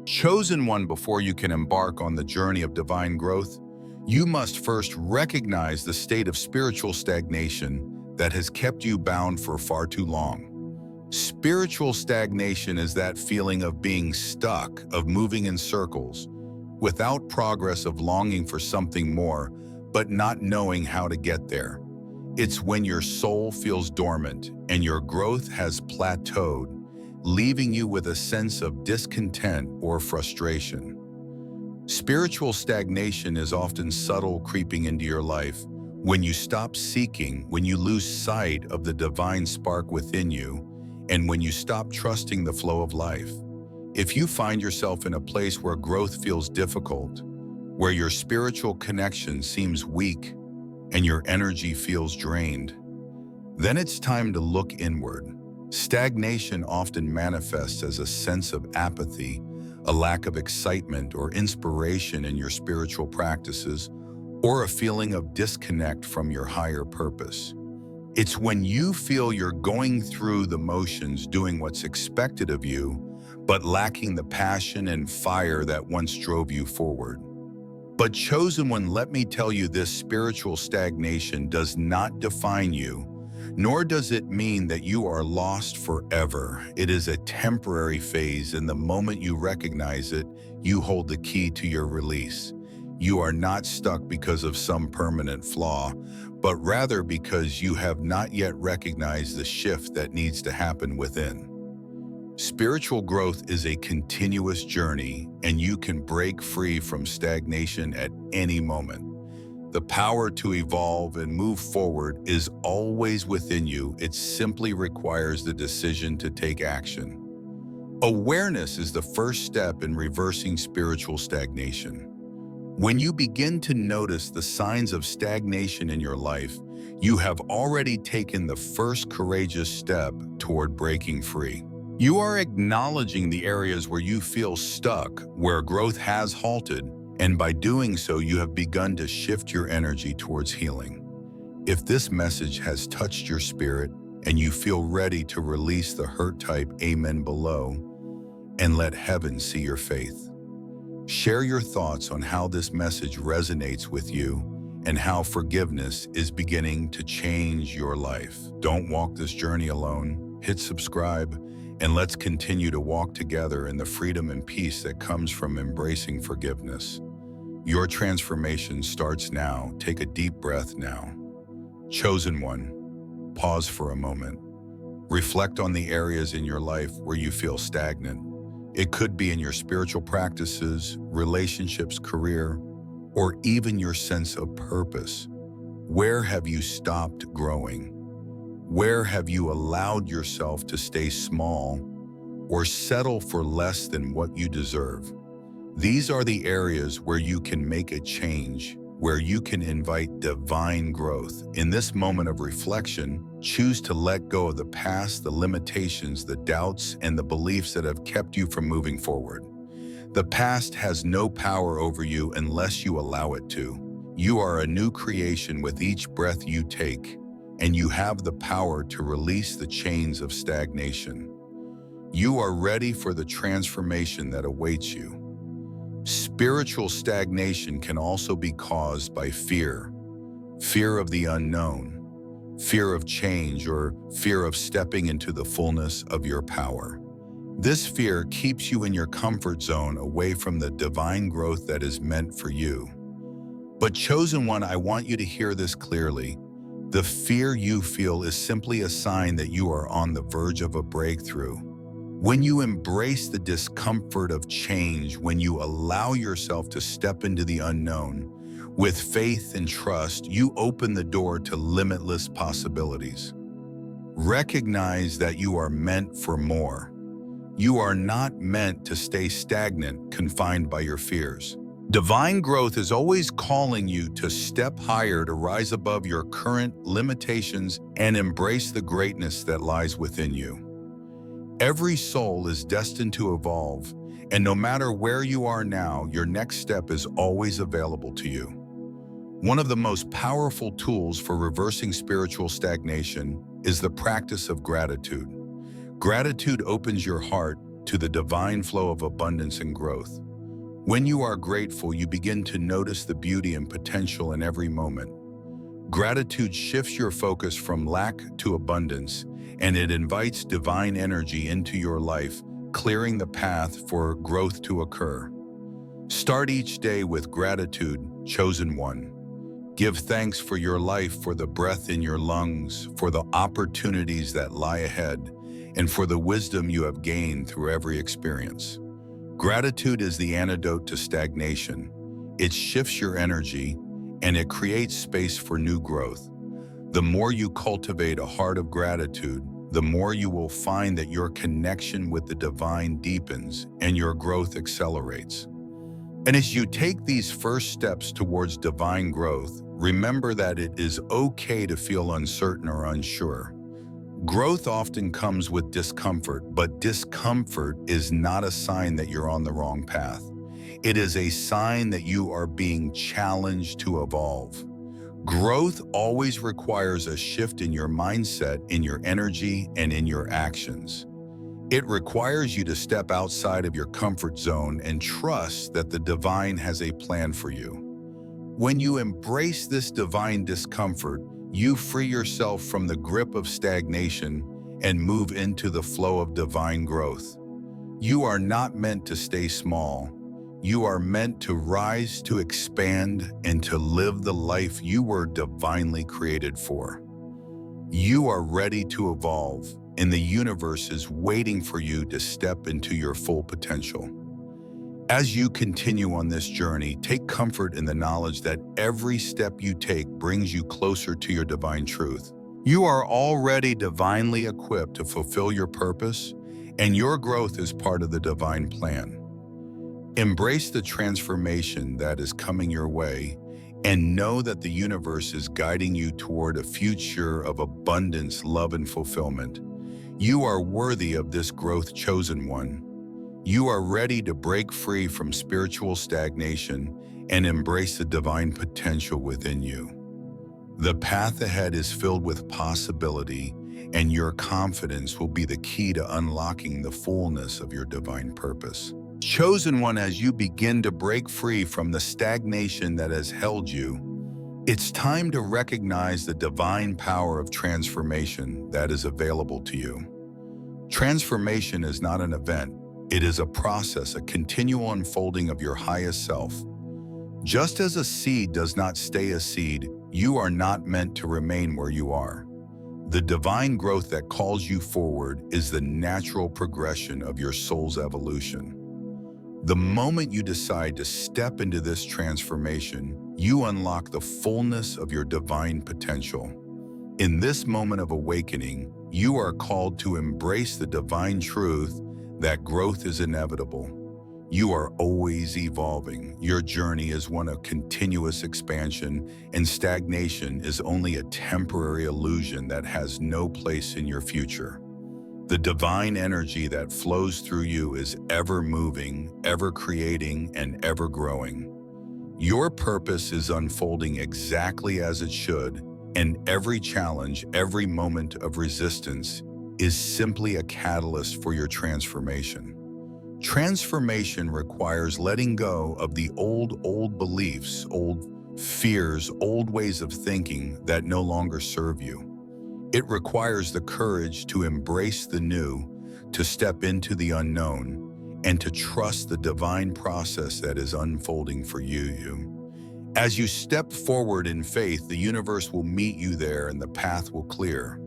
Chosen one, before you can embark on the journey of divine growth, you must first recognize the state of spiritual stagnation that has kept you bound for far too long. Spiritual stagnation is that feeling of being stuck, of moving in circles, without progress, of longing for something more, but not knowing how to get there. It's when your soul feels dormant and your growth has plateaued, leaving you with a sense of discontent or frustration. Spiritual stagnation is often subtle, creeping into your life when you stop seeking, when you lose sight of the divine spark within you, and when you stop trusting the flow of life. If you find yourself in a place where growth feels difficult, where your spiritual connection seems weak, and your energy feels drained, then it's time to look inward. Stagnation often manifests as a sense of apathy, a lack of excitement or inspiration in your spiritual practices, or a feeling of disconnect from your higher purpose. It's when you feel you're going through the motions, doing what's expected of you, but lacking the passion and fire that once drove you forward. But chosen one, let me tell you this: spiritual stagnation does not define you, nor does it mean that you are lost forever. It is a temporary phase, and the moment you recognize it, you hold the key to your release. You are not stuck because of some permanent flaw, but rather because you have not yet recognized the shift that needs to happen within. Spiritual growth is a continuous journey, and you can break free from stagnation at any moment. The power to evolve and move forward is always within you. It simply requires the decision to take action. Awareness is the first step in reversing spiritual stagnation. When you begin to notice the signs of stagnation in your life, you have already taken the first courageous step toward breaking free. You are acknowledging the areas where you feel stuck, where growth has halted, and by doing so, you have begun to shift your energy towards healing. If this message has touched your spirit and you feel ready to release the hurt, type amen below and let heaven see your faith. Share your thoughts on how this message resonates with you and how forgiveness is beginning to change your life. Don't walk this journey alone. Hit subscribe, and let's continue to walk together in the freedom and peace that comes from embracing forgiveness. Your transformation starts now. Take a deep breath now. Chosen one, pause for a moment. Reflect on the areas in your life where you feel stagnant. It could be in your spiritual practices, relationships, career, or even your sense of purpose. Where have you stopped growing? Where have you allowed yourself to stay small or settle for less than what you deserve? These are the areas where you can make a change, where you can invite divine growth. In this moment of reflection, choose to let go of the past, the limitations, the doubts, and the beliefs that have kept you from moving forward. The past has no power over you unless you allow it to. You are a new creation with each breath you take, and you have the power to release the chains of stagnation. You are ready for the transformation that awaits you. Spiritual stagnation can also be caused by fear. Fear of the unknown, fear of change, or fear of stepping into the fullness of your power. This fear keeps you in your comfort zone, away from the divine growth that is meant for you. But chosen one, I want you to hear this clearly. The fear you feel is simply a sign that you are on the verge of a breakthrough. When you embrace the discomfort of change, when you allow yourself to step into the unknown, with faith and trust, you open the door to limitless possibilities. Recognize that you are meant for more. You are not meant to stay stagnant, confined by your fears. Divine growth is always calling you to step higher, to rise above your current limitations and embrace the greatness that lies within you. Every soul is destined to evolve, and no matter where you are now, your next step is always available to you. One of the most powerful tools for reversing spiritual stagnation is the practice of gratitude. Gratitude opens your heart to the divine flow of abundance and growth. When you are grateful, you begin to notice the beauty and potential in every moment. Gratitude shifts your focus from lack to abundance, and it invites divine energy into your life, clearing the path for growth to occur. Start each day with gratitude, chosen one. Give thanks for your life, for the breath in your lungs, for the opportunities that lie ahead, and for the wisdom you have gained through every experience. Gratitude is the antidote to stagnation. It shifts your energy, and it creates space for new growth. The more you cultivate a heart of gratitude, the more you will find that your connection with the divine deepens and your growth accelerates. And as you take these first steps towards divine growth, remember that it is okay to feel uncertain or unsure. Growth often comes with discomfort, but discomfort is not a sign that you're on the wrong path. It is a sign that you are being challenged to evolve. Growth always requires a shift in your mindset, in your energy, and in your actions. It requires you to step outside of your comfort zone and trust that the divine has a plan for you. When you embrace this divine discomfort, you free yourself from the grip of stagnation and move into the flow of divine growth. You are not meant to stay small. You are meant to rise, to expand, and to live the life you were divinely created for. You are ready to evolve, and the universe is waiting for you to step into your full potential. As you continue on this journey, take comfort in the knowledge that every step you take brings you closer to your divine truth. You are already divinely equipped to fulfill your purpose, and your growth is part of the divine plan. Embrace the transformation that is coming your way, and know that the universe is guiding you toward a future of abundance, love, and fulfillment. You are worthy of this growth, chosen one. You are ready to break free from spiritual stagnation and embrace the divine potential within you. The path ahead is filled with possibility, and your confidence will be the key to unlocking the fullness of your divine purpose. Chosen one, as you begin to break free from the stagnation that has held you, it's time to recognize the divine power of transformation that is available to you. Transformation is not an event. It is a process, a continual unfolding of your highest self. Just as a seed does not stay a seed, you are not meant to remain where you are. The divine growth that calls you forward is the natural progression of your soul's evolution. The moment you decide to step into this transformation, you unlock the fullness of your divine potential. In this moment of awakening, you are called to embrace the divine truth that growth is inevitable. You are always evolving. Your journey is one of continuous expansion, and stagnation is only a temporary illusion that has no place in your future. The divine energy that flows through you is ever moving, ever creating, and ever growing. Your purpose is unfolding exactly as it should, and every challenge, every moment of resistance is simply a catalyst for your transformation. Transformation requires letting go of the old beliefs, old fears, old ways of thinking that no longer serve you. It requires the courage to embrace the new, to step into the unknown, and to trust the divine process that is unfolding for you. As you step forward in faith, the universe will meet you there and the path will clear.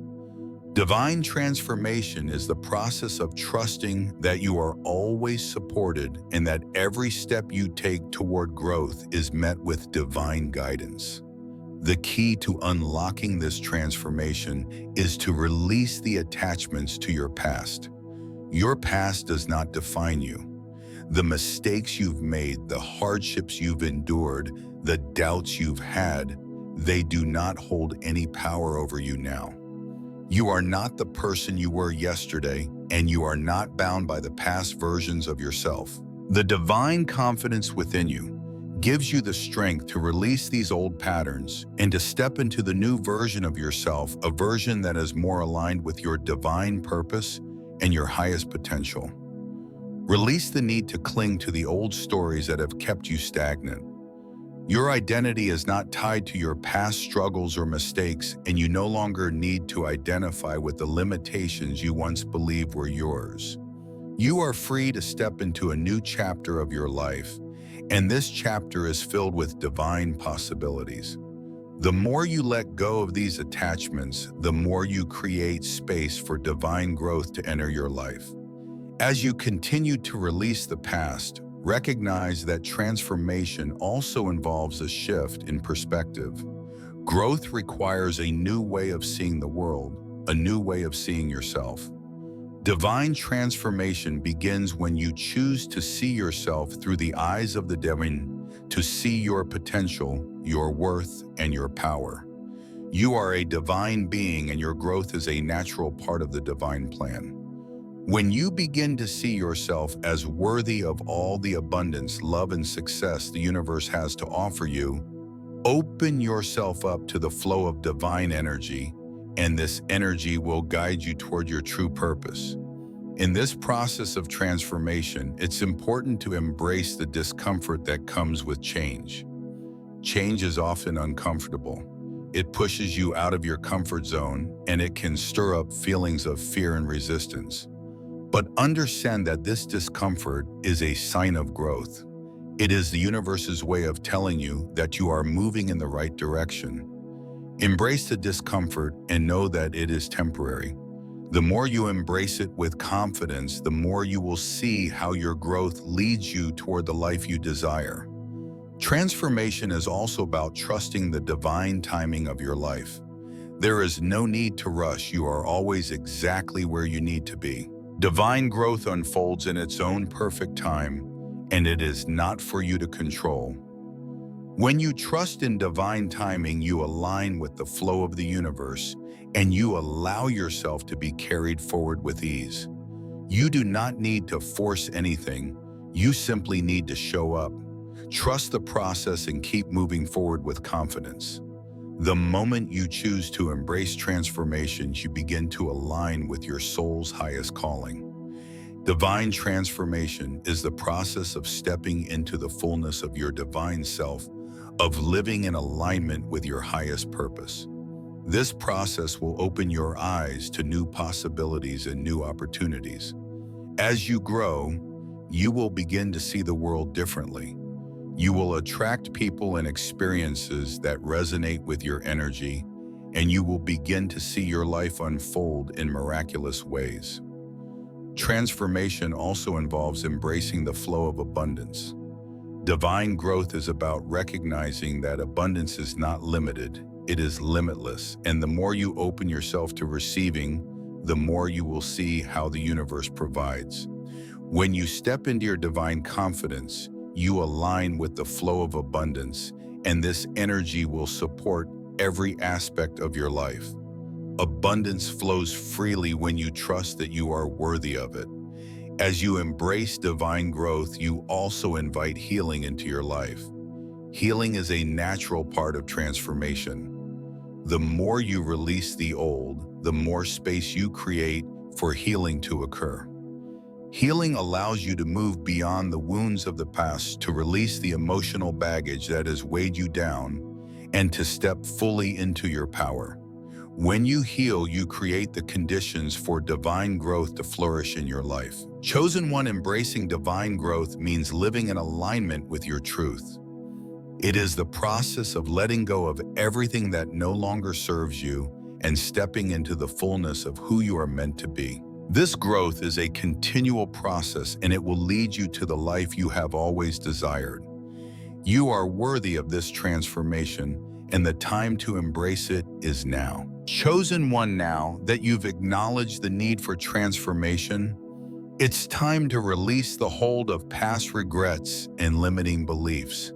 Divine transformation is the process of trusting that you are always supported and that every step you take toward growth is met with divine guidance. The key to unlocking this transformation is to release the attachments to your past. Your past does not define you. The mistakes you've made, the hardships you've endured, the doubts you've had, they do not hold any power over you now. You are not the person you were yesterday, and you are not bound by the past versions of yourself. The divine confidence within you gives you the strength to release these old patterns and to step into the new version of yourself, a version that is more aligned with your divine purpose and your highest potential. Release the need to cling to the old stories that have kept you stagnant. Your identity is not tied to your past struggles or mistakes, and you no longer need to identify with the limitations you once believed were yours. You are free to step into a new chapter of your life, and this chapter is filled with divine possibilities. The more you let go of these attachments, the more you create space for divine growth to enter your life. As you continue to release the past, recognize that transformation also involves a shift in perspective. Growth requires a new way of seeing the world, a new way of seeing yourself. Divine transformation begins when you choose to see yourself through the eyes of the divine, to see your potential, your worth, and your power. You are a divine being, and your growth is a natural part of the divine plan. When you begin to see yourself as worthy of all the abundance, love, and success the universe has to offer you, open yourself up to the flow of divine energy, and this energy will guide you toward your true purpose. In this process of transformation, it's important to embrace the discomfort that comes with change. Change is often uncomfortable. It pushes you out of your comfort zone, and it can stir up feelings of fear and resistance. But understand that this discomfort is a sign of growth. It is the universe's way of telling you that you are moving in the right direction. Embrace the discomfort and know that it is temporary. The more you embrace it with confidence, the more you will see how your growth leads you toward the life you desire. Transformation is also about trusting the divine timing of your life. There is no need to rush. You are always exactly where you need to be. Divine growth unfolds in its own perfect time, and it is not for you to control. When you trust in divine timing, you align with the flow of the universe, and you allow yourself to be carried forward with ease. You do not need to force anything. You simply need to show up. Trust the process and keep moving forward with confidence. The moment you choose to embrace transformations, you begin to align with your soul's highest calling. Divine transformation is the process of stepping into the fullness of your divine self, of living in alignment with your highest purpose. This process will open your eyes to new possibilities and new opportunities. As you grow, you will begin to see the world differently. You will attract people and experiences that resonate with your energy, and you will begin to see your life unfold in miraculous ways. Transformation also involves embracing the flow of abundance. Divine growth is about recognizing that abundance is not limited, it is limitless, and the more you open yourself to receiving, the more you will see how the universe provides. When you step into your divine confidence, you align with the flow of abundance, and this energy will support every aspect of your life. Abundance flows freely when you trust that you are worthy of it. As you embrace divine growth, you also invite healing into your life. Healing is a natural part of transformation. The more you release the old, the more space you create for healing to occur. Healing allows you to move beyond the wounds of the past, to release the emotional baggage that has weighed you down, and to step fully into your power. When you heal, you create the conditions for divine growth to flourish in your life. Chosen one, embracing divine growth means living in alignment with your truth. It is the process of letting go of everything that no longer serves you and stepping into the fullness of who you are meant to be. This growth is a continual process, and it will lead you to the life you have always desired. You are worthy of this transformation, and the time to embrace it is now. Chosen one, now that you've acknowledged the need for transformation, it's time to release the hold of past regrets and limiting beliefs.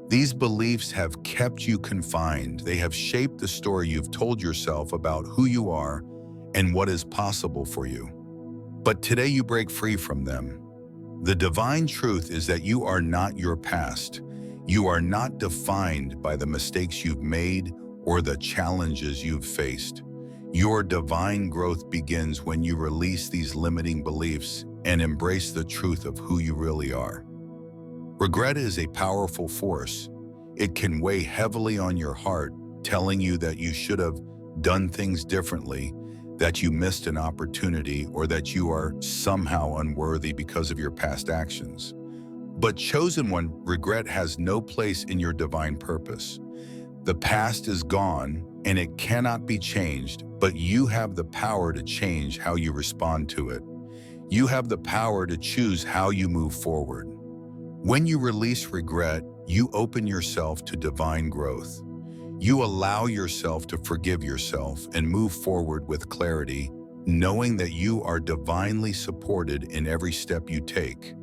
These beliefs have kept you confined. They have shaped the story you've told yourself about who you are and what is possible for you. But today you break free from them. The divine truth is that you are not your past. You are not defined by the mistakes you've made or the challenges you've faced. Your divine growth begins when you release these limiting beliefs and embrace the truth of who you really are. Regret is a powerful force. It can weigh heavily on your heart, telling you that you should have done things differently, that you missed an opportunity, or that you are somehow unworthy because of your past actions. But chosen one, regret has no place in your divine purpose. The past is gone and it cannot be changed, but you have the power to change how you respond to it. You have the power to choose how you move forward. When you release regret, you open yourself to divine growth. You allow yourself to forgive yourself and move forward with clarity, knowing that you are divinely supported in every step you take.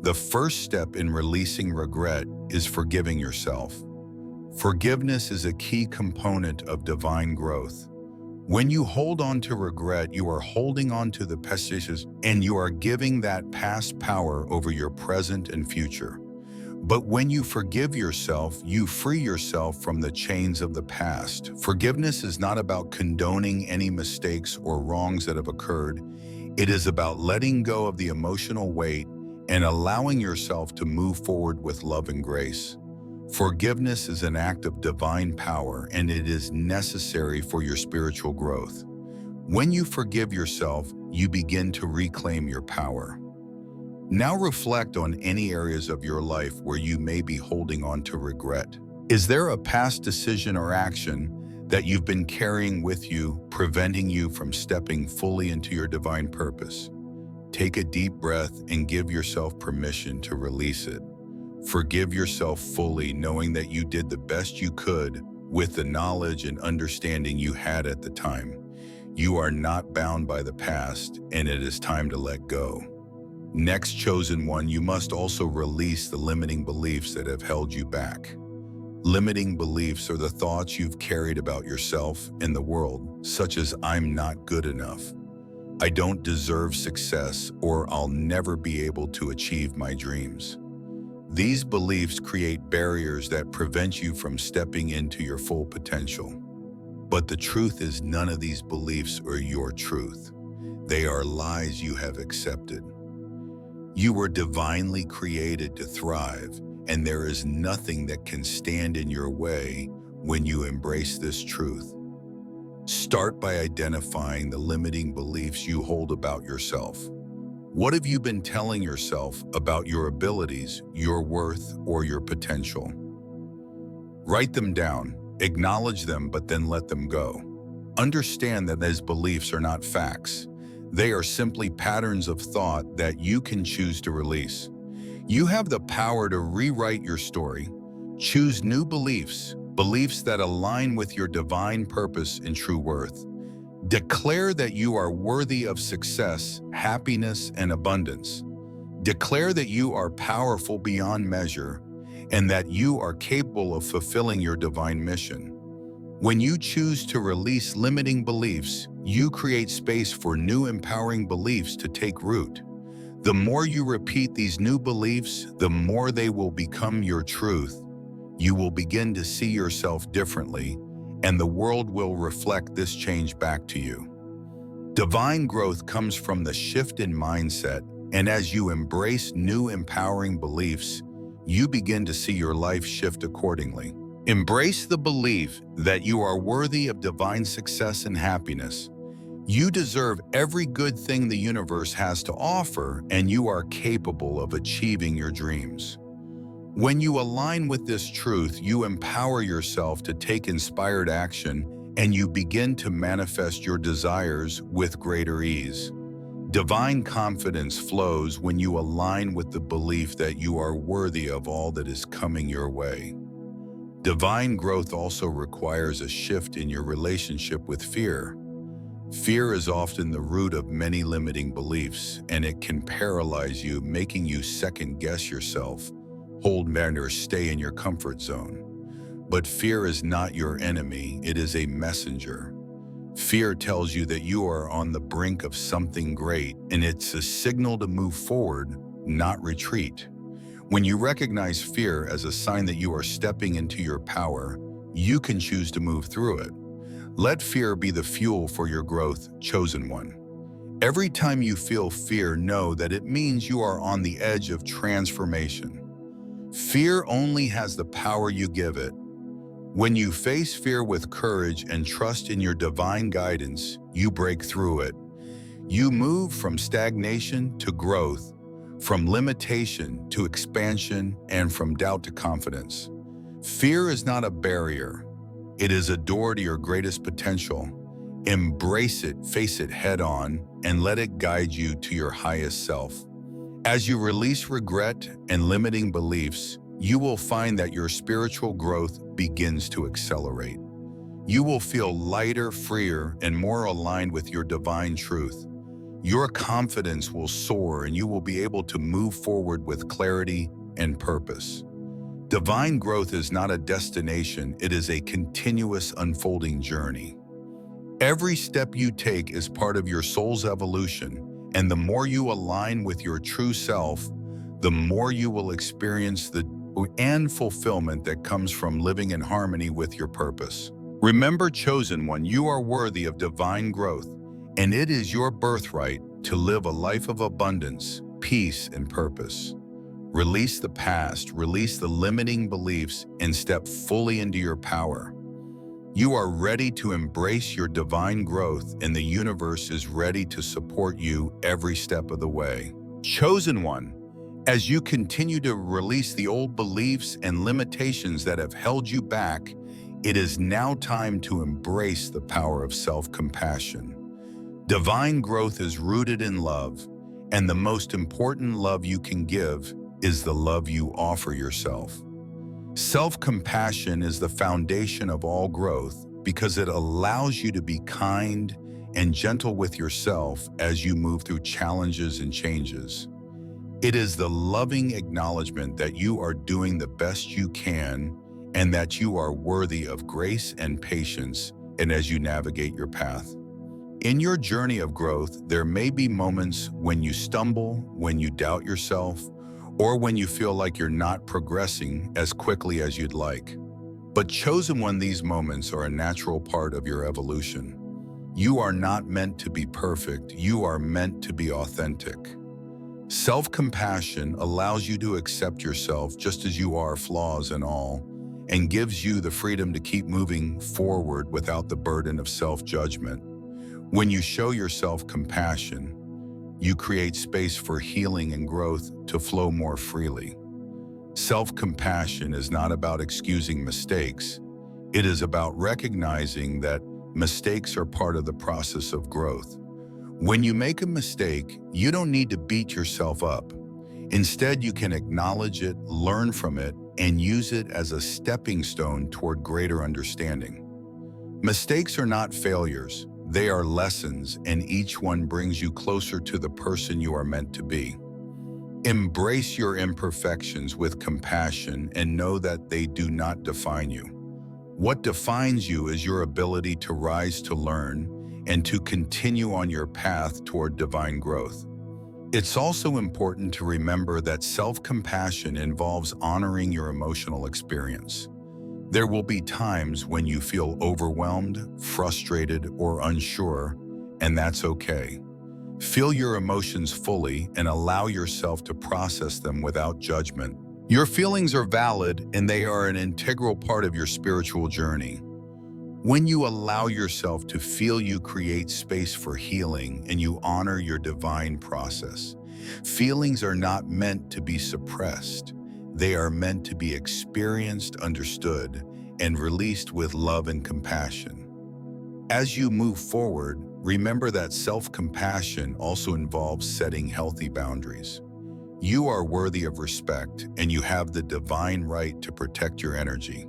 The first step in releasing regret is forgiving yourself. Forgiveness is a key component of divine growth. When you hold on to regret, you are holding on to the past and you are giving that past power over your present and future. But when you forgive yourself, you free yourself from the chains of the past. Forgiveness is not about condoning any mistakes or wrongs that have occurred. It is about letting go of the emotional weight and allowing yourself to move forward with love and grace. Forgiveness is an act of divine power, and it is necessary for your spiritual growth. When you forgive yourself, you begin to reclaim your power. Now reflect on any areas of your life where you may be holding on to regret. Is there a past decision or action that you've been carrying with you, preventing you from stepping fully into your divine purpose? Take a deep breath and give yourself permission to release it. Forgive yourself fully, knowing that you did the best you could with the knowledge and understanding you had at the time. You are not bound by the past, and it is time to let go. Next, chosen one, you must also release the limiting beliefs that have held you back. Limiting beliefs are the thoughts you've carried about yourself and the world, such as "I'm not good enough," "I don't deserve success," or "I'll never be able to achieve my dreams." These beliefs create barriers that prevent you from stepping into your full potential. But the truth is, none of these beliefs are your truth. They are lies you have accepted. You were divinely created to thrive, and there is nothing that can stand in your way when you embrace this truth. Start by identifying the limiting beliefs you hold about yourself. What have you been telling yourself about your abilities, your worth, or your potential? Write them down, acknowledge them, but then let them go. Understand that these beliefs are not facts. They are simply patterns of thought that you can choose to release. You have the power to rewrite your story. Choose new beliefs, beliefs that align with your divine purpose and true worth. Declare that you are worthy of success, happiness, and abundance. Declare that you are powerful beyond measure and that you are capable of fulfilling your divine mission. When you choose to release limiting beliefs, you create space for new empowering beliefs to take root. The more you repeat these new beliefs, the more they will become your truth. You will begin to see yourself differently, and the world will reflect this change back to you. Divine growth comes from the shift in mindset, and as you embrace new empowering beliefs, you begin to see your life shift accordingly. Embrace the belief that you are worthy of divine success and happiness. You deserve every good thing the universe has to offer, and you are capable of achieving your dreams. When you align with this truth, you empower yourself to take inspired action, and you begin to manifest your desires with greater ease. Divine confidence flows when you align with the belief that you are worthy of all that is coming your way. Divine growth also requires a shift in your relationship with fear. Fear is often the root of many limiting beliefs, and it can paralyze you, making you second-guess yourself, hold back, or stay in your comfort zone. But fear is not your enemy, it is a messenger. Fear tells you that you are on the brink of something great, and it's a signal to move forward, not retreat. When you recognize fear as a sign that you are stepping into your power, you can choose to move through it. Let fear be the fuel for your growth, chosen one. Every time you feel fear, know that it means you are on the edge of transformation. Fear only has the power you give it. When you face fear with courage and trust in your divine guidance, you break through it. You move from stagnation to growth, from limitation to expansion, and from doubt to confidence. Fear is not a barrier. It is a door to your greatest potential. Embrace it, face it head on, and let it guide you to your highest self. As you release regret and limiting beliefs, you will find that your spiritual growth begins to accelerate. You will feel lighter, freer, and more aligned with your divine truth. Your confidence will soar and you will be able to move forward with clarity and purpose. Divine growth is not a destination, it is a continuous unfolding journey. Every step you take is part of your soul's evolution, and the more you align with your true self, the more you will experience the and fulfillment that comes from living in harmony with your purpose. Remember, chosen one, you are worthy of divine growth, and it is your birthright to live a life of abundance, peace, and purpose. Release the past, release the limiting beliefs, and step fully into your power. You are ready to embrace your divine growth, and the universe is ready to support you every step of the way. Chosen one, as you continue to release the old beliefs and limitations that have held you back, it is now time to embrace the power of self-compassion. Divine growth is rooted in love, and the most important love you can give is the love you offer yourself. Self-compassion is the foundation of all growth because it allows you to be kind and gentle with yourself as you move through challenges and changes. It is the loving acknowledgement that you are doing the best you can and that you are worthy of grace and patience and as you navigate your path. In your journey of growth, there may be moments when you stumble, when you doubt yourself, or when you feel like you're not progressing as quickly as you'd like. But chosen one, these moments are a natural part of your evolution. You are not meant to be perfect, you are meant to be authentic. Self-compassion allows you to accept yourself just as you are, flaws and all, and gives you the freedom to keep moving forward without the burden of self-judgment. When you show yourself compassion, you create space for healing and growth to flow more freely. Self-compassion is not about excusing mistakes. It is about recognizing that mistakes are part of the process of growth. When you make a mistake, you don't need to beat yourself up. Instead, you can acknowledge it, learn from it, and use it as a stepping stone toward greater understanding. Mistakes are not failures. They are lessons, and each one brings you closer to the person you are meant to be. Embrace your imperfections with compassion and know that they do not define you. What defines you is your ability to rise to learn and to continue on your path toward divine growth. It's also important to remember that self-compassion involves honoring your emotional experience. There will be times when you feel overwhelmed, frustrated, or unsure, and that's okay. Feel your emotions fully and allow yourself to process them without judgment. Your feelings are valid and they are an integral part of your spiritual journey. When you allow yourself to feel, you create space for healing and you honor your divine process. Feelings are not meant to be suppressed. They are meant to be experienced, understood, and released with love and compassion. As you move forward, remember that self-compassion also involves setting healthy boundaries. You are worthy of respect, and you have the divine right to protect your energy.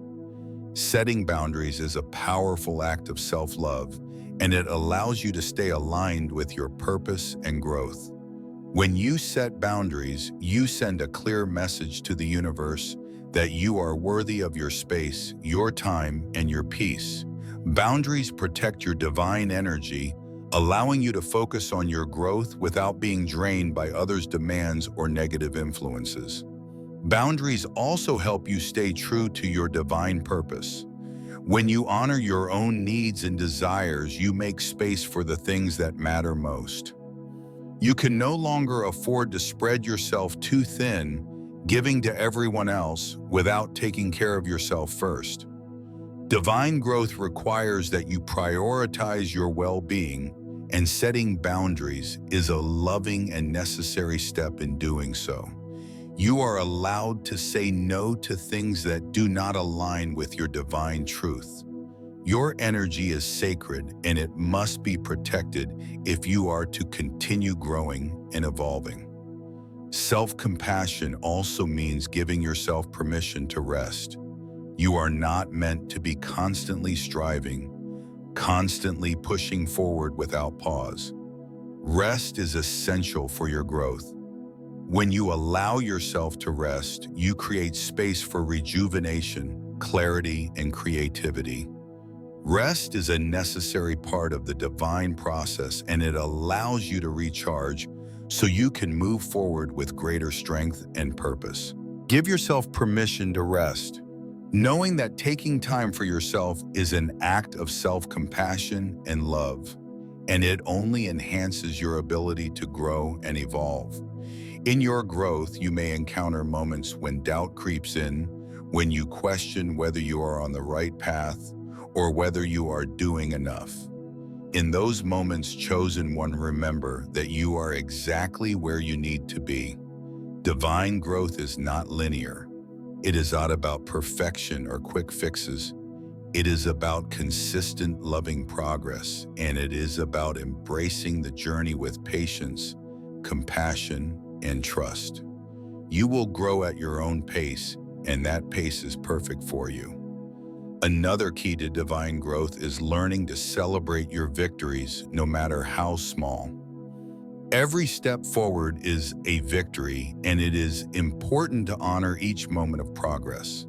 Setting boundaries is a powerful act of self-love, and it allows you to stay aligned with your purpose and growth. When you set boundaries, you send a clear message to the universe that you are worthy of your space, your time, and your peace. Boundaries protect your divine energy, allowing you to focus on your growth without being drained by others' demands or negative influences. Boundaries also help you stay true to your divine purpose. When you honor your own needs and desires, you make space for the things that matter most. You can no longer afford to spread yourself too thin, giving to everyone else without taking care of yourself first. Divine growth requires that you prioritize your well-being, and setting boundaries is a loving and necessary step in doing so. You are allowed to say no to things that do not align with your divine truth. Your energy is sacred and it must be protected if you are to continue growing and evolving. Self-compassion also means giving yourself permission to rest. You are not meant to be constantly striving, constantly pushing forward without pause. Rest is essential for your growth. When you allow yourself to rest, you create space for rejuvenation, clarity, and creativity. Rest is a necessary part of the divine process, and it allows you to recharge so you can move forward with greater strength and purpose. Give yourself permission to rest, knowing that taking time for yourself is an act of self-compassion and love, and it only enhances your ability to grow and evolve. In your growth, you may encounter moments when doubt creeps in, when you question whether you are on the right path or whether you are doing enough. In those moments, chosen one, remember that you are exactly where you need to be. Divine growth is not linear. It is not about perfection or quick fixes. It is about consistent, loving progress, and it is about embracing the journey with patience, compassion, and trust. You will grow at your own pace, and that pace is perfect for you. Another key to divine growth is learning to celebrate your victories, no matter how small. Every step forward is a victory, and it is important to honor each moment of progress.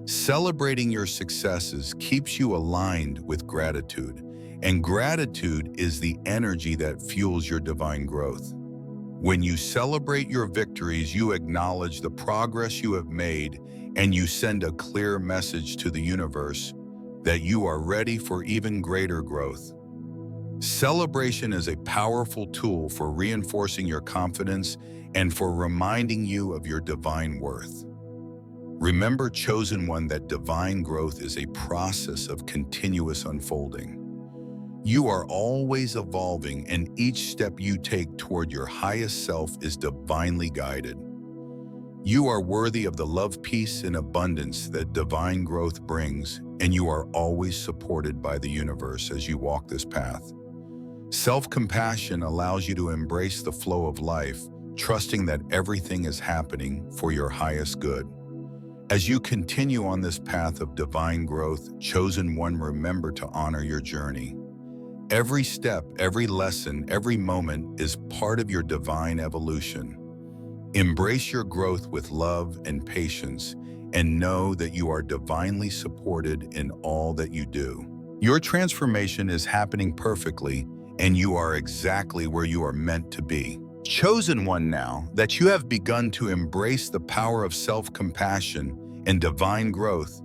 Celebrating your successes keeps you aligned with gratitude, and gratitude is the energy that fuels your divine growth. When you celebrate your victories, you acknowledge the progress you have made, and you send a clear message to the universe that you are ready for even greater growth. Celebration is a powerful tool for reinforcing your confidence and for reminding you of your divine worth. Remember, chosen one, that divine growth is a process of continuous unfolding. You are always evolving, and each step you take toward your highest self is divinely guided. You are worthy of the love, peace, and abundance that divine growth brings, and you are always supported by the universe as you walk this path. Self-compassion allows you to embrace the flow of life, trusting that everything is happening for your highest good. As you continue on this path of divine growth, chosen one, remember to honor your journey. Every step, every lesson, every moment is part of your divine evolution. Embrace your growth with love and patience, and know that you are divinely supported in all that you do. Your transformation is happening perfectly, and you are exactly where you are meant to be. Chosen one, now that you have begun to embrace the power of self-compassion and divine growth,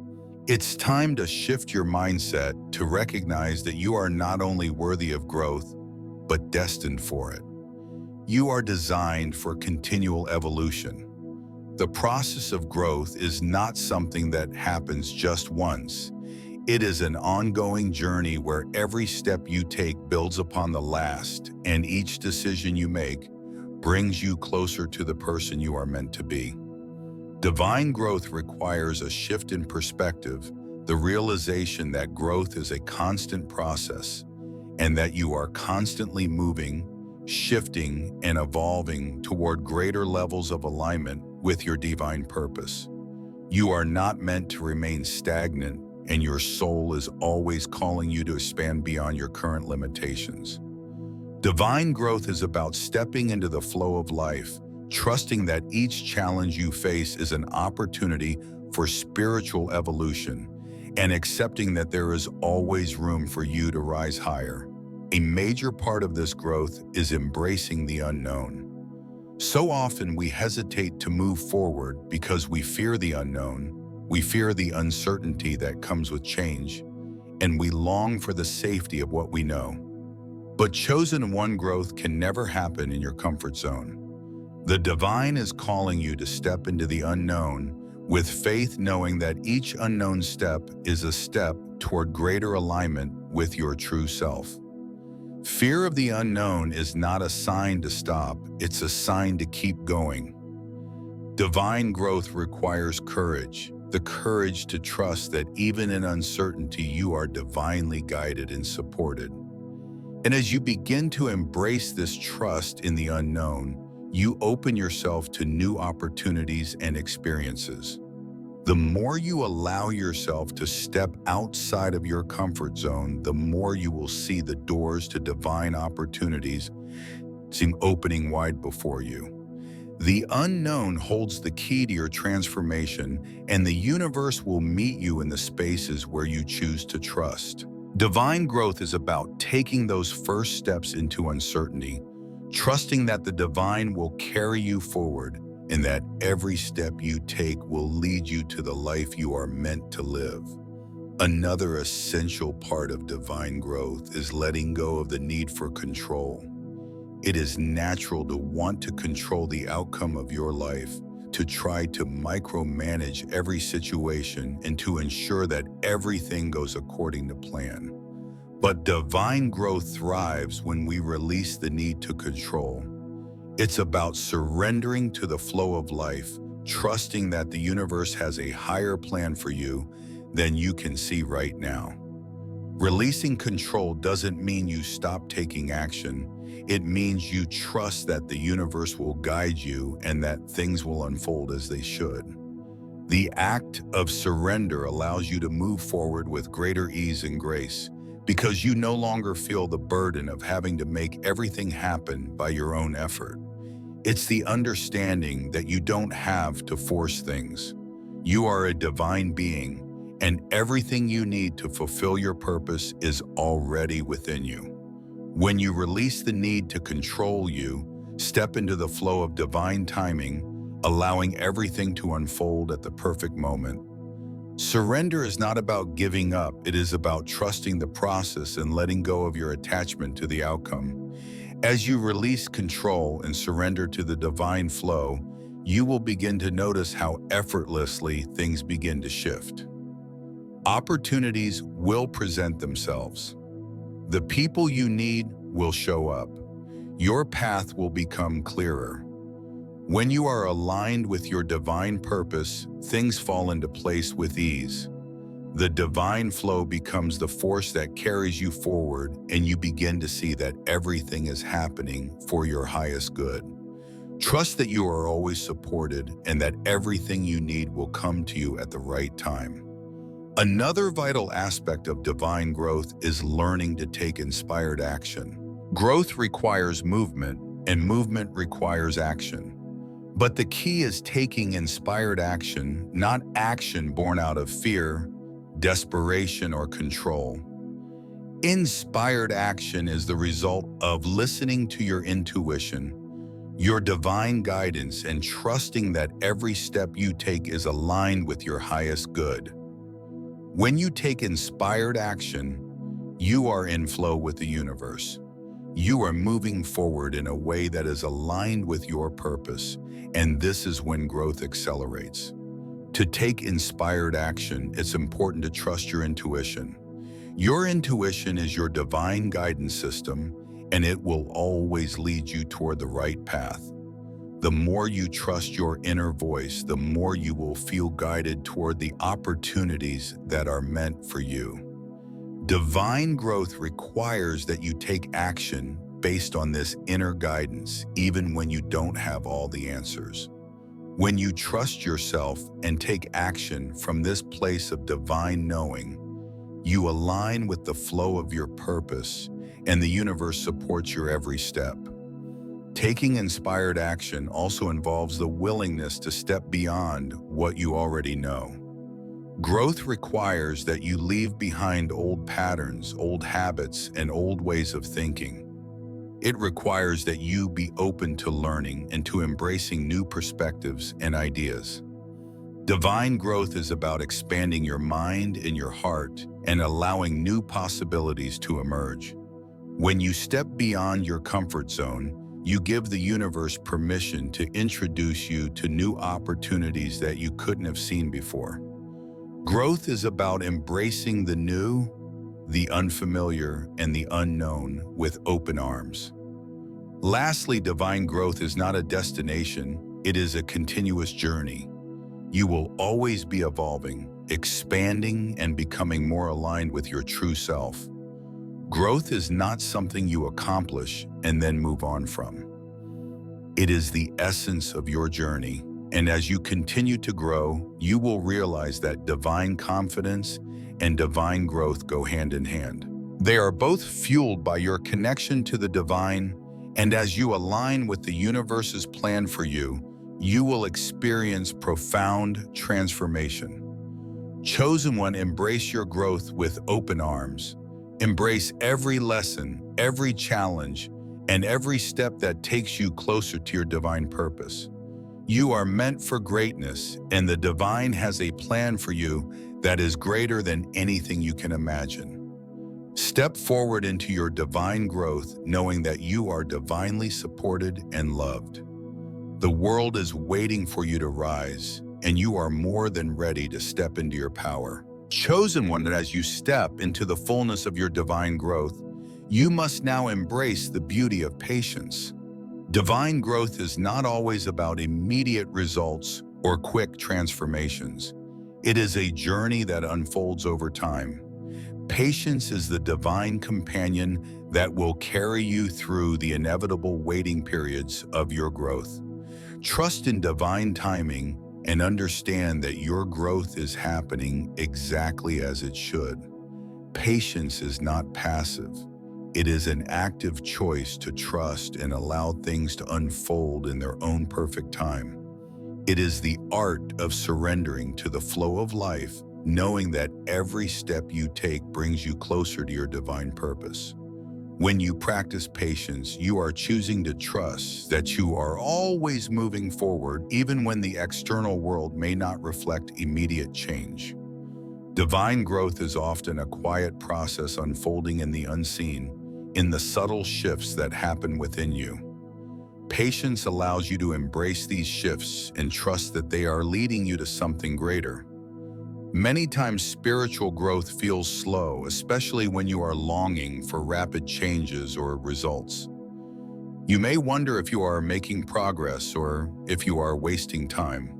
it's time to shift your mindset to recognize that you are not only worthy of growth, but destined for it. You are designed for continual evolution. The process of growth is not something that happens just once. It is an ongoing journey where every step you take builds upon the last, and each decision you make brings you closer to the person you are meant to be. Divine growth requires a shift in perspective, the realization that growth is a constant process, and that you are constantly moving, shifting, and evolving toward greater levels of alignment with your divine purpose. You are not meant to remain stagnant, and your soul is always calling you to expand beyond your current limitations. Divine growth is about stepping into the flow of life, trusting that each challenge you face is an opportunity for spiritual evolution, and accepting that there is always room for you to rise higher. A major part of this growth is embracing the unknown. So often we hesitate to move forward because we fear the unknown, we fear the uncertainty that comes with change, and we long for the safety of what we know. But chosen one growth can never happen in your comfort zone. The divine is calling you to step into the unknown with faith, knowing that each unknown step is a step toward greater alignment with your true self. Fear of the unknown is not a sign to stop, it's a sign to keep going. Divine growth requires courage, the courage to trust that even in uncertainty you are divinely guided and supported. And as you begin to embrace this trust in the unknown, you open yourself to new opportunities and experiences. The more you allow yourself to step outside of your comfort zone, the more you will see the doors to divine opportunities seem opening wide before you. The unknown holds the key to your transformation, and the universe will meet you in the spaces where you choose to trust. Divine growth is about taking those first steps into uncertainty, trusting that the divine will carry you forward and that every step you take will lead you to the life you are meant to live. Another essential part of divine growth is letting go of the need for control. It is natural to want to control the outcome of your life, to try to micromanage every situation and to ensure that everything goes according to plan. But divine growth thrives when we release the need to control. It's about surrendering to the flow of life, trusting that the universe has a higher plan for you than you can see right now. Releasing control doesn't mean you stop taking action. It means you trust that the universe will guide you and that things will unfold as they should. The act of surrender allows you to move forward with greater ease and grace because you no longer feel the burden of having to make everything happen by your own effort. It's the understanding that you don't have to force things. You are a divine being, and everything you need to fulfill your purpose is already within you. When you release the need to control you, step into the flow of divine timing, allowing everything to unfold at the perfect moment. Surrender is not about giving up, it is about trusting the process and letting go of your attachment to the outcome. As you release control and surrender to the divine flow, you will begin to notice how effortlessly things begin to shift. Opportunities will present themselves. The people you need will show up. Your path will become clearer. When you are aligned with your divine purpose, things fall into place with ease. The divine flow becomes the force that carries you forward, and you begin to see that everything is happening for your highest good. Trust that you are always supported and that everything you need will come to you at the right time. Another vital aspect of divine growth is learning to take inspired action. Growth requires movement, and movement requires action. But the key is taking inspired action, not action born out of fear, desperation, or control. Inspired action is the result of listening to your intuition, your divine guidance, and trusting that every step you take is aligned with your highest good. When you take inspired action, you are in flow with the universe. You are moving forward in a way that is aligned with your purpose, and this is when growth accelerates. To take inspired action, it's important to trust your intuition. Your intuition is your divine guidance system, and it will always lead you toward the right path. The more you trust your inner voice, the more you will feel guided toward the opportunities that are meant for you. Divine growth requires that you take action based on this inner guidance, even when you don't have all the answers. When you trust yourself and take action from this place of divine knowing, you align with the flow of your purpose, and the universe supports your every step. Taking inspired action also involves the willingness to step beyond what you already know. Growth requires that you leave behind old patterns, old habits, and old ways of thinking. It requires that you be open to learning and to embracing new perspectives and ideas. Divine growth is about expanding your mind and your heart and allowing new possibilities to emerge. When you step beyond your comfort zone, you give the universe permission to introduce you to new opportunities that you couldn't have seen before. Growth is about embracing the new, the unfamiliar, and the unknown with open arms. Lastly, divine growth is not a destination, it is a continuous journey. You will always be evolving, expanding, and becoming more aligned with your true self. Growth is not something you accomplish and then move on from. It is the essence of your journey, and as you continue to grow, you will realize that divine confidence and divine growth go hand in hand. They are both fueled by your connection to the divine, and as you align with the universe's plan for you, you will experience profound transformation. Chosen one, embrace your growth with open arms. Embrace every lesson, every challenge, and every step that takes you closer to your divine purpose. You are meant for greatness, and the divine has a plan for you that is greater than anything you can imagine. Step forward into your divine growth, knowing that you are divinely supported and loved. The world is waiting for you to rise, and you are more than ready to step into your power. Chosen one, as you step into the fullness of your divine growth, you must now embrace the beauty of patience. Divine growth is not always about immediate results or quick transformations. It is a journey that unfolds over time. Patience is the divine companion that will carry you through the inevitable waiting periods of your growth. Trust in divine timing and understand that your growth is happening exactly as it should. Patience is not passive. It is an active choice to trust and allow things to unfold in their own perfect time. It is the art of surrendering to the flow of life, knowing that every step you take brings you closer to your divine purpose. When you practice patience, you are choosing to trust that you are always moving forward, even when the external world may not reflect immediate change. Divine growth is often a quiet process unfolding in the unseen, in the subtle shifts that happen within you. Patience allows you to embrace these shifts and trust that they are leading you to something greater. Many times spiritual growth feels slow, especially when you are longing for rapid changes or results. You may wonder if you are making progress or if you are wasting time.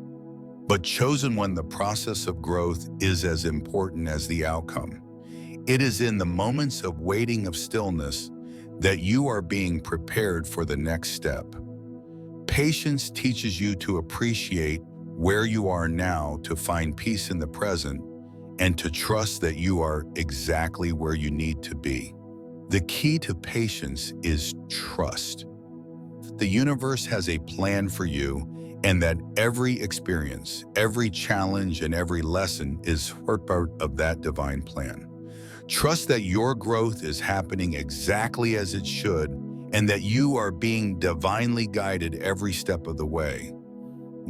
But chosen one, the process of growth is as important as the outcome. It is in the moments of waiting, of stillness, that you are being prepared for the next step. Patience teaches you to appreciate where you are now, to find peace in the present, and to trust that you are exactly where you need to be. The key to patience is trust. The universe has a plan for you, and that every experience, every challenge, and every lesson is part of that divine plan. Trust that your growth is happening exactly as it should, and that you are being divinely guided every step of the way.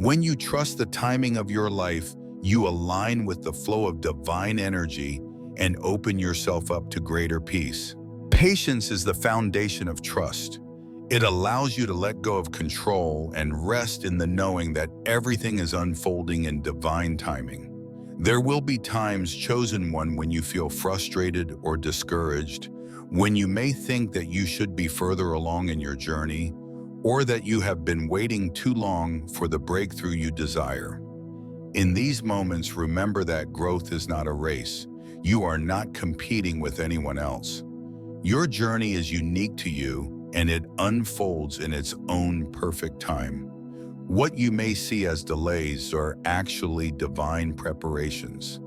When you trust the timing of your life, you align with the flow of divine energy and open yourself up to greater peace. Patience is the foundation of trust. It allows you to let go of control and rest in the knowing that everything is unfolding in divine timing. There will be times, chosen one, when you feel frustrated or discouraged, when you may think that you should be further along in your journey, or that you have been waiting too long for the breakthrough you desire. In these moments, remember that growth is not a race. You are not competing with anyone else. Your journey is unique to you, and it unfolds in its own perfect time. What you may see as delays are actually divine preparations.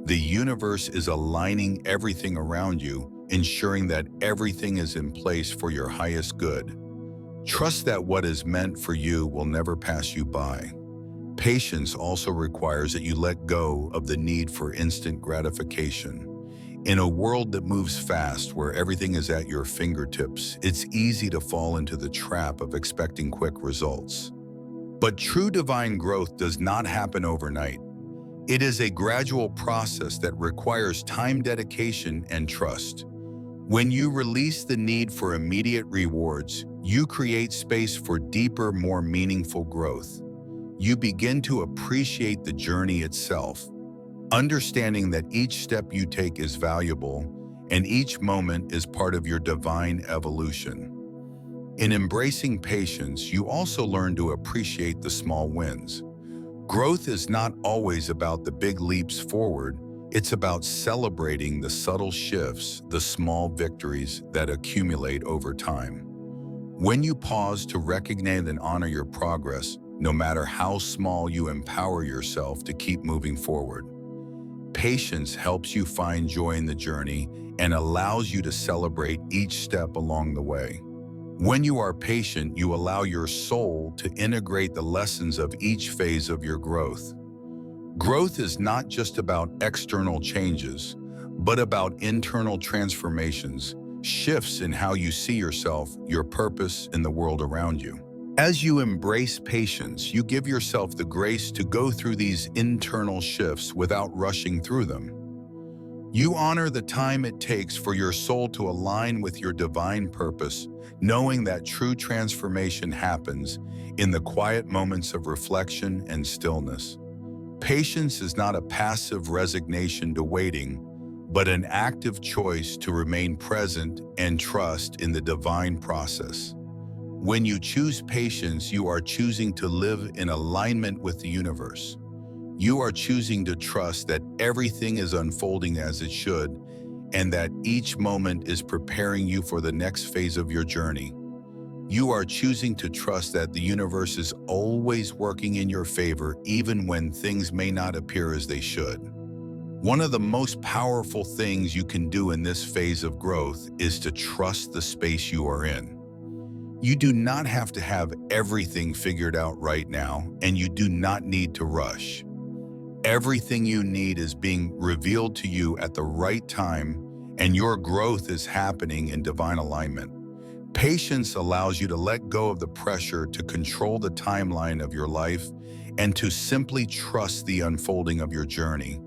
The universe is aligning everything around you, ensuring that everything is in place for your highest good. Trust that what is meant for you will never pass you by. Patience also requires that you let go of the need for instant gratification. In a world that moves fast, where everything is at your fingertips, it's easy to fall into the trap of expecting quick results. But true divine growth does not happen overnight. It is a gradual process that requires time, dedication, and trust. When you release the need for immediate rewards, you create space for deeper, more meaningful growth. You begin to appreciate the journey itself, understanding that each step you take is valuable and each moment is part of your divine evolution. In embracing patience, you also learn to appreciate the small wins. Growth is not always about the big leaps forward. It's about celebrating the subtle shifts, the small victories that accumulate over time. When you pause to recognize and honor your progress, no matter how small, you empower yourself to keep moving forward. Patience helps you find joy in the journey and allows you to celebrate each step along the way. When you are patient, you allow your soul to integrate the lessons of each phase of your growth. Growth is not just about external changes, but about internal transformations, shifts in how you see yourself, your purpose, and the world around you. As you embrace patience, you give yourself the grace to go through these internal shifts without rushing through them. You honor the time it takes for your soul to align with your divine purpose, knowing that true transformation happens in the quiet moments of reflection and stillness. Patience is not a passive resignation to waiting, but an active choice to remain present and trust in the divine process. When you choose patience, you are choosing to live in alignment with the universe. You are choosing to trust that everything is unfolding as it should, and that each moment is preparing you for the next phase of your journey. You are choosing to trust that the universe is always working in your favor, even when things may not appear as they should. One of the most powerful things you can do in this phase of growth is to trust the space you are in. You do not have to have everything figured out right now, and you do not need to rush. Everything you need is being revealed to you at the right time, and your growth is happening in divine alignment. Patience allows you to let go of the pressure to control the timeline of your life and to simply trust the unfolding of your journey.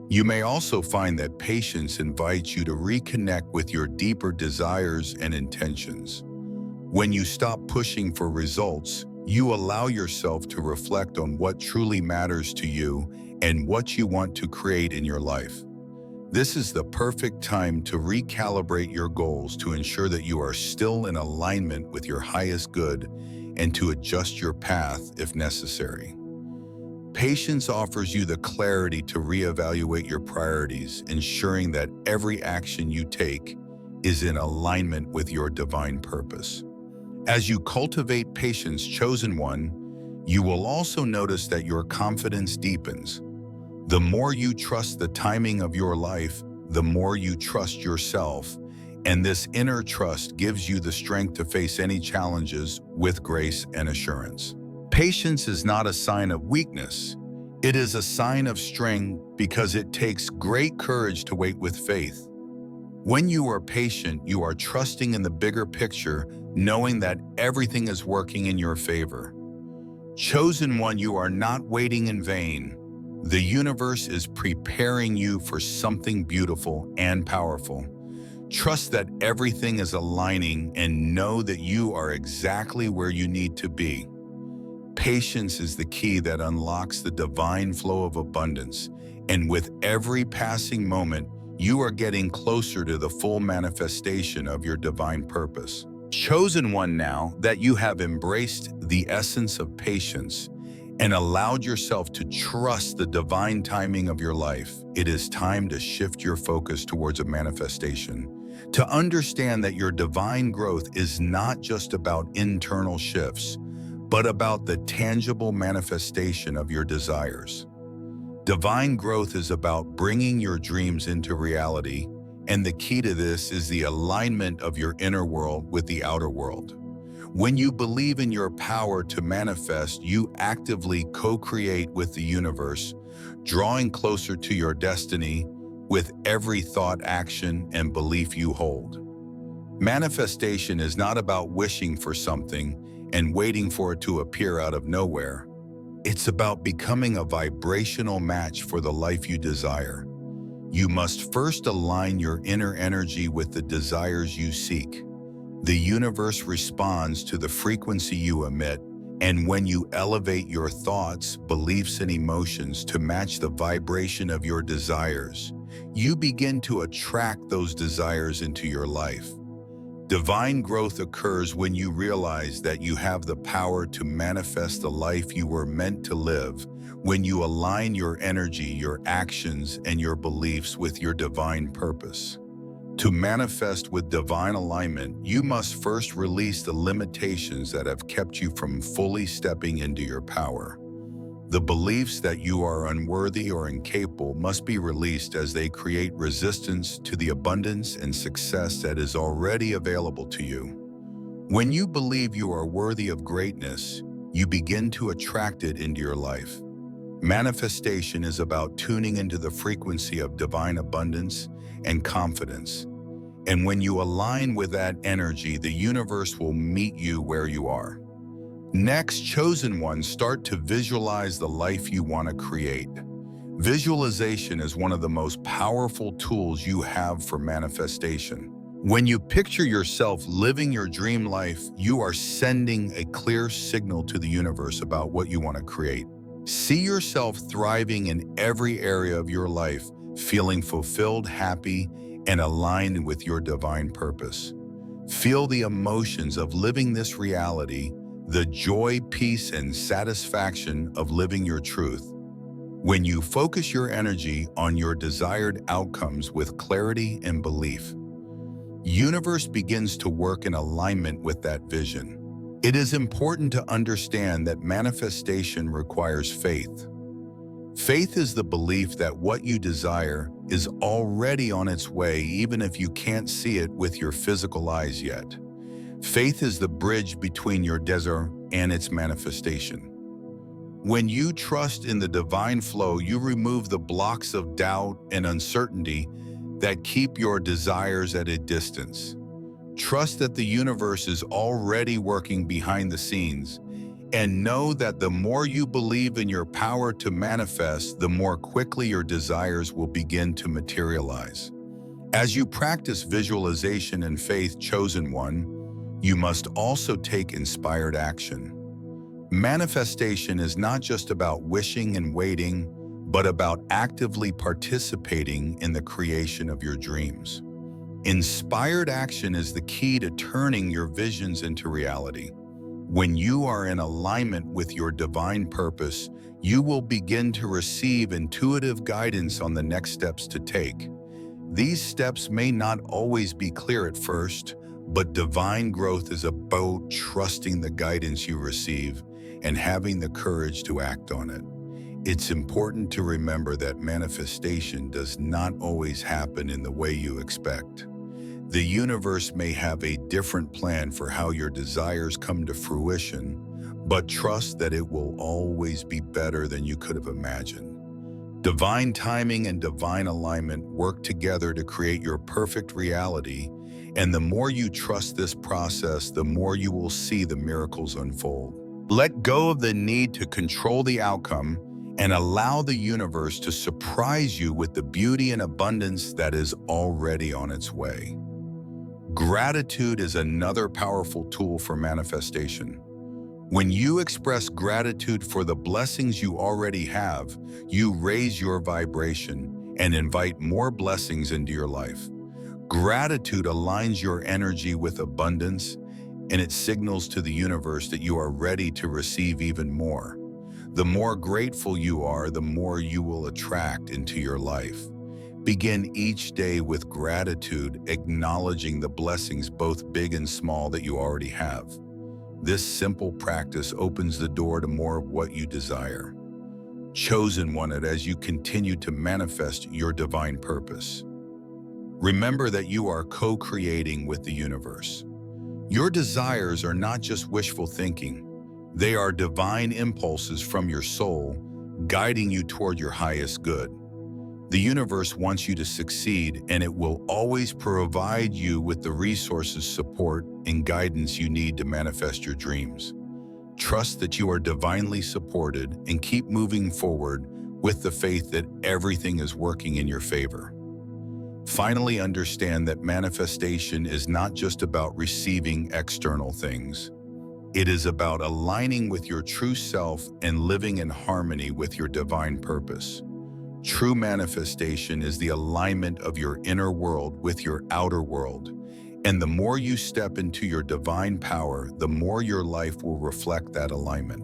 You may also find that patience invites you to reconnect with your deeper desires and intentions. When you stop pushing for results, you allow yourself to reflect on what truly matters to you and what you want to create in your life. This is the perfect time to recalibrate your goals to ensure that you are still in alignment with your highest good and to adjust your path if necessary. Patience offers you the clarity to reevaluate your priorities, ensuring that every action you take is in alignment with your divine purpose. As you cultivate patience, chosen one, you will also notice that your confidence deepens. The more you trust the timing of your life, the more you trust yourself, and this inner trust gives you the strength to face any challenges with grace and assurance. Patience is not a sign of weakness. It is a sign of strength because it takes great courage to wait with faith. When you are patient, you are trusting in the bigger picture, knowing that everything is working in your favor. Chosen one, you are not waiting in vain. The universe is preparing you for something beautiful and powerful. Trust that everything is aligning and know that you are exactly where you need to be. Patience is the key that unlocks the divine flow of abundance, and with every passing moment, you are getting closer to the full manifestation of your divine purpose. Chosen one, now that you have embraced the essence of patience and allowed yourself to trust the divine timing of your life, it is time to shift your focus towards a manifestation. To understand that your divine growth is not just about internal shifts, but about the tangible manifestation of your desires. Divine growth is about bringing your dreams into reality, and the key to this is the alignment of your inner world with the outer world. When you believe in your power to manifest, you actively co-create with the universe, drawing closer to your destiny with every thought, action, and belief you hold. Manifestation is not about wishing for something and waiting for it to appear out of nowhere. It's about becoming a vibrational match for the life you desire. You must first align your inner energy with the desires you seek. The universe responds to the frequency you emit, and when you elevate your thoughts, beliefs, and emotions to match the vibration of your desires, you begin to attract those desires into your life. Divine growth occurs when you realize that you have the power to manifest the life you were meant to live, when you align your energy, your actions, and your beliefs with your divine purpose. To manifest with divine alignment, you must first release the limitations that have kept you from fully stepping into your power. The beliefs that you are unworthy or incapable must be released as they create resistance to the abundance and success that is already available to you. When you believe you are worthy of greatness, you begin to attract it into your life. Manifestation is about tuning into the frequency of divine abundance and confidence. And when you align with that energy, the universe will meet you where you are. Next, chosen ones, start to visualize the life you want to create. Visualization is one of the most powerful tools you have for manifestation. When you picture yourself living your dream life, you are sending a clear signal to the universe about what you want to create. See yourself thriving in every area of your life, feeling fulfilled, happy, and aligned with your divine purpose. Feel the emotions of living this reality, the joy, peace, and satisfaction of living your truth. When you focus your energy on your desired outcomes with clarity and belief, universe begins to work in alignment with that vision. It is important to understand that manifestation requires faith. Faith is the belief that what you desire is already on its way, even if you can't see it with your physical eyes yet. Faith is the bridge between your desire and its manifestation. When you trust in the divine flow, you remove the blocks of doubt and uncertainty that keep your desires at a distance. Trust that the universe is already working behind the scenes, and know that the more you believe in your power to manifest, the more quickly your desires will begin to materialize. As you practice visualization and faith, chosen one, you must also take inspired action. Manifestation is not just about wishing and waiting, but about actively participating in the creation of your dreams. Inspired action is the key to turning your visions into reality. When you are in alignment with your divine purpose, you will begin to receive intuitive guidance on the next steps to take. These steps may not always be clear at first, but divine growth is about trusting the guidance you receive and having the courage to act on it. It's important to remember that manifestation does not always happen in the way you expect. The universe may have a different plan for how your desires come to fruition, but trust that it will always be better than you could have imagined. Divine timing and divine alignment work together to create your perfect reality, and the more you trust this process, the more you will see the miracles unfold. Let go of the need to control the outcome and allow the universe to surprise you with the beauty and abundance that is already on its way. Gratitude is another powerful tool for manifestation. When you express gratitude for the blessings you already have, you raise your vibration and invite more blessings into your life. Gratitude aligns your energy with abundance, and it signals to the universe that you are ready to receive even more. The more grateful you are, the more you will attract into your life. Begin each day with gratitude, acknowledging the blessings, both big and small, that you already have. This simple practice opens the door to more of what you desire. Chosen one, as you continue to manifest your divine purpose. Remember that you are co-creating with the universe. Your desires are not just wishful thinking. They are divine impulses from your soul, guiding you toward your highest good. The universe wants you to succeed, and it will always provide you with the resources, support, and guidance you need to manifest your dreams. Trust that you are divinely supported and keep moving forward with the faith that everything is working in your favor. Finally, understand that manifestation is not just about receiving external things. It is about aligning with your true self and living in harmony with your divine purpose. True manifestation is the alignment of your inner world with your outer world. And the more you step into your divine power, the more your life will reflect that alignment.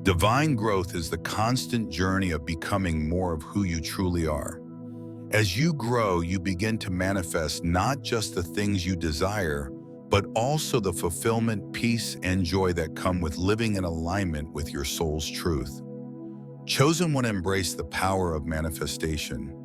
Divine growth is the constant journey of becoming more of who you truly are. As you grow, you begin to manifest not just the things you desire, but also the fulfillment, peace, and joy that come with living in alignment with your soul's truth. Chosen one, embrace the power of manifestation.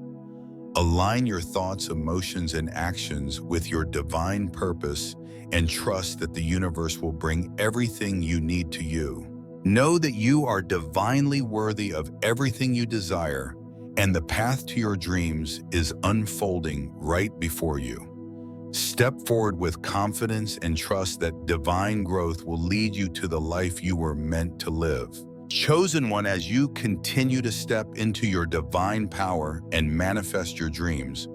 Align your thoughts, emotions, and actions with your divine purpose and trust that the universe will bring everything you need to you. Know that you are divinely worthy of everything you desire, and the path to your dreams is unfolding right before you. Step forward with confidence and trust that divine growth will lead you to the life you were meant to live. Chosen one, as you continue to step into your divine power and manifest your dreams,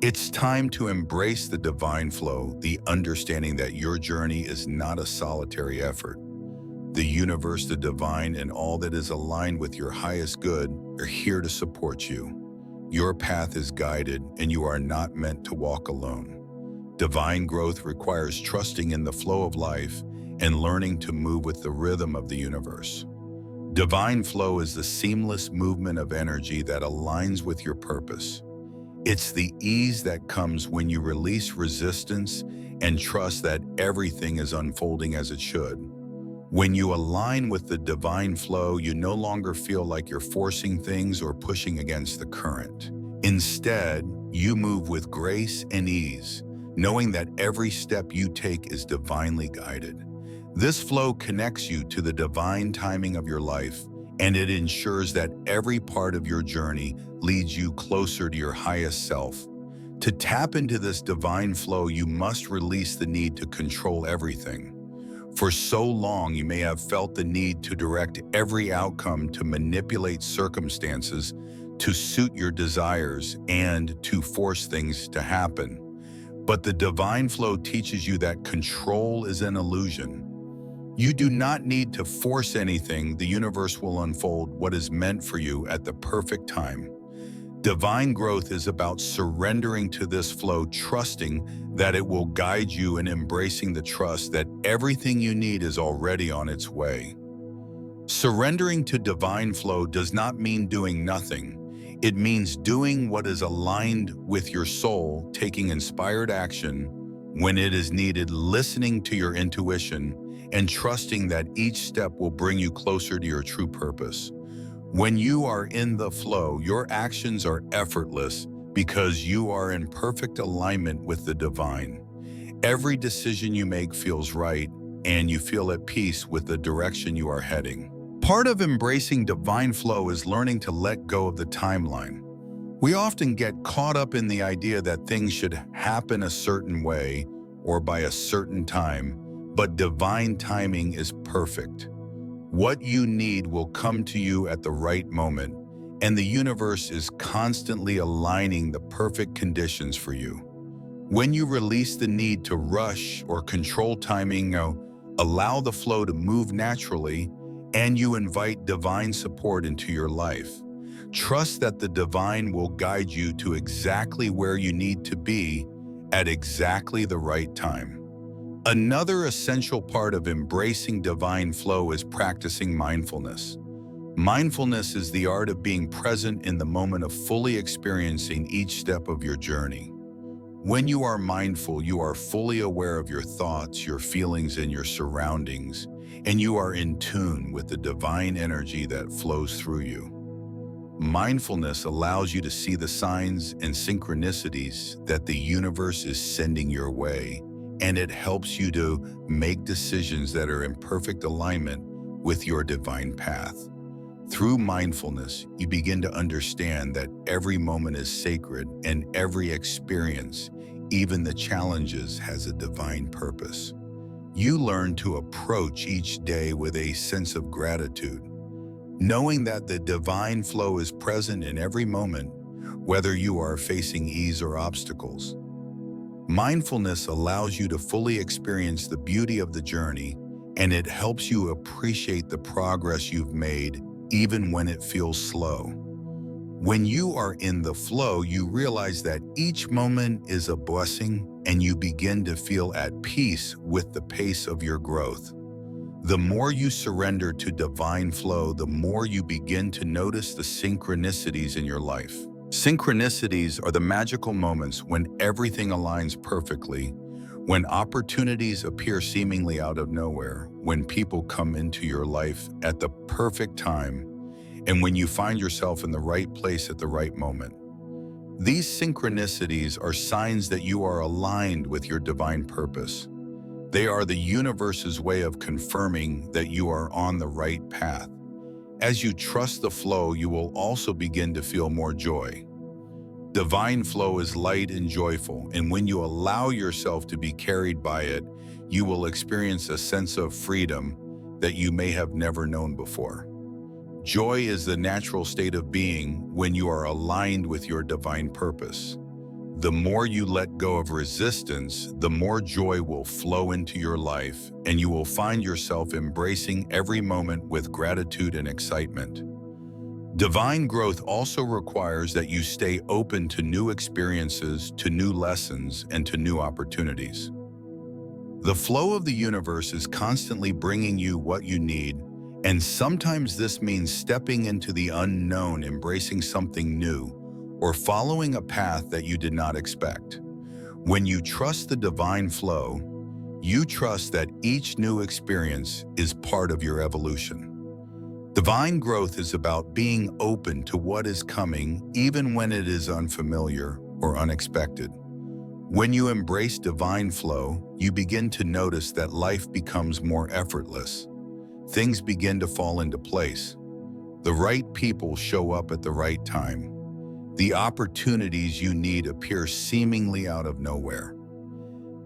it's time to embrace the divine flow, the understanding that your journey is not a solitary effort. The universe, the divine, and all that is aligned with your highest good are here to support you. Your path is guided, and you are not meant to walk alone. Divine growth requires trusting in the flow of life and learning to move with the rhythm of the universe. Divine flow is the seamless movement of energy that aligns with your purpose. It's the ease that comes when you release resistance and trust that everything is unfolding as it should. When you align with the divine flow, you no longer feel like you're forcing things or pushing against the current. Instead, you move with grace and ease, knowing that every step you take is divinely guided. This flow connects you to the divine timing of your life, and it ensures that every part of your journey leads you closer to your highest self. To tap into this divine flow, you must release the need to control everything. For so long, you may have felt the need to direct every outcome, to manipulate circumstances, to suit your desires, and to force things to happen. But the divine flow teaches you that control is an illusion. You do not need to force anything. The universe will unfold what is meant for you at the perfect time. Divine growth is about surrendering to this flow, trusting that it will guide you, and embracing the trust that everything you need is already on its way. Surrendering to divine flow does not mean doing nothing. It means doing what is aligned with your soul, taking inspired action when it is needed, listening to your intuition, and trusting that each step will bring you closer to your true purpose. When you are in the flow, your actions are effortless because you are in perfect alignment with the divine. Every decision you make feels right, and you feel at peace with the direction you are heading. Part of embracing divine flow is learning to let go of the timeline. We often get caught up in the idea that things should happen a certain way or by a certain time, but divine timing is perfect. What you need will come to you at the right moment, and the universe is constantly aligning the perfect conditions for you. When you release the need to rush or control timing, allow the flow to move naturally, and you invite divine support into your life. Trust that the divine will guide you to exactly where you need to be at exactly the right time. Another essential part of embracing divine flow is practicing mindfulness. Mindfulness is the art of being present in the moment, of fully experiencing each step of your journey. When you are mindful, you are fully aware of your thoughts, your feelings, and your surroundings, and you are in tune with the divine energy that flows through you. Mindfulness allows you to see the signs and synchronicities that the universe is sending your way, and it helps you to make decisions that are in perfect alignment with your divine path. Through mindfulness, you begin to understand that every moment is sacred, and every experience, even the challenges, has a divine purpose. You learn to approach each day with a sense of gratitude, knowing that the divine flow is present in every moment, whether you are facing ease or obstacles. Mindfulness allows you to fully experience the beauty of the journey, and it helps you appreciate the progress you've made, even when it feels slow. When you are in the flow, you realize that each moment is a blessing, and you begin to feel at peace with the pace of your growth. The more you surrender to divine flow, the more you begin to notice the synchronicities in your life. Synchronicities are the magical moments when everything aligns perfectly, when opportunities appear seemingly out of nowhere, when people come into your life at the perfect time, and when you find yourself in the right place at the right moment. These synchronicities are signs that you are aligned with your divine purpose. They are the universe's way of confirming that you are on the right path. As you trust the flow, you will also begin to feel more joy. Divine flow is light and joyful, and when you allow yourself to be carried by it, you will experience a sense of freedom that you may have never known before. Joy is the natural state of being when you are aligned with your divine purpose. The more you let go of resistance, the more joy will flow into your life, and you will find yourself embracing every moment with gratitude and excitement. Divine growth also requires that you stay open to new experiences, to new lessons, and to new opportunities. The flow of the universe is constantly bringing you what you need, and sometimes this means stepping into the unknown, embracing something new, or following a path that you did not expect. When you trust the divine flow, you trust that each new experience is part of your evolution. Divine growth is about being open to what is coming, even when it is unfamiliar or unexpected. When you embrace divine flow, you begin to notice that life becomes more effortless. Things begin to fall into place. The right people show up at the right time. The opportunities you need appear seemingly out of nowhere.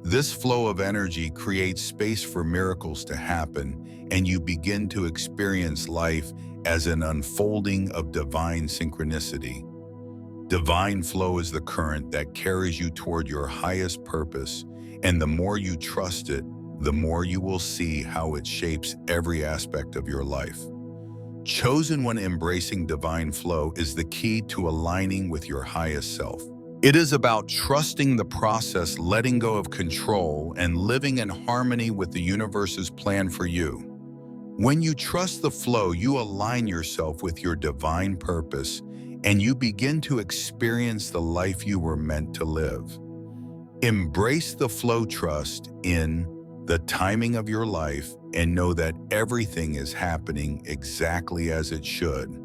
This flow of energy creates space for miracles to happen, and you begin to experience life as an unfolding of divine synchronicity. Divine flow is the current that carries you toward your highest purpose, and the more you trust it, the more you will see how it shapes every aspect of your life. Chosen when embracing divine flow is the key to aligning with your highest self. It is about trusting the process, letting go of control, and living in harmony with the universe's plan for you. When you trust the flow, you align yourself with your divine purpose, and you begin to experience the life you were meant to live. Embrace the flow, trust in the timing of your life, and know that everything is happening exactly as it should.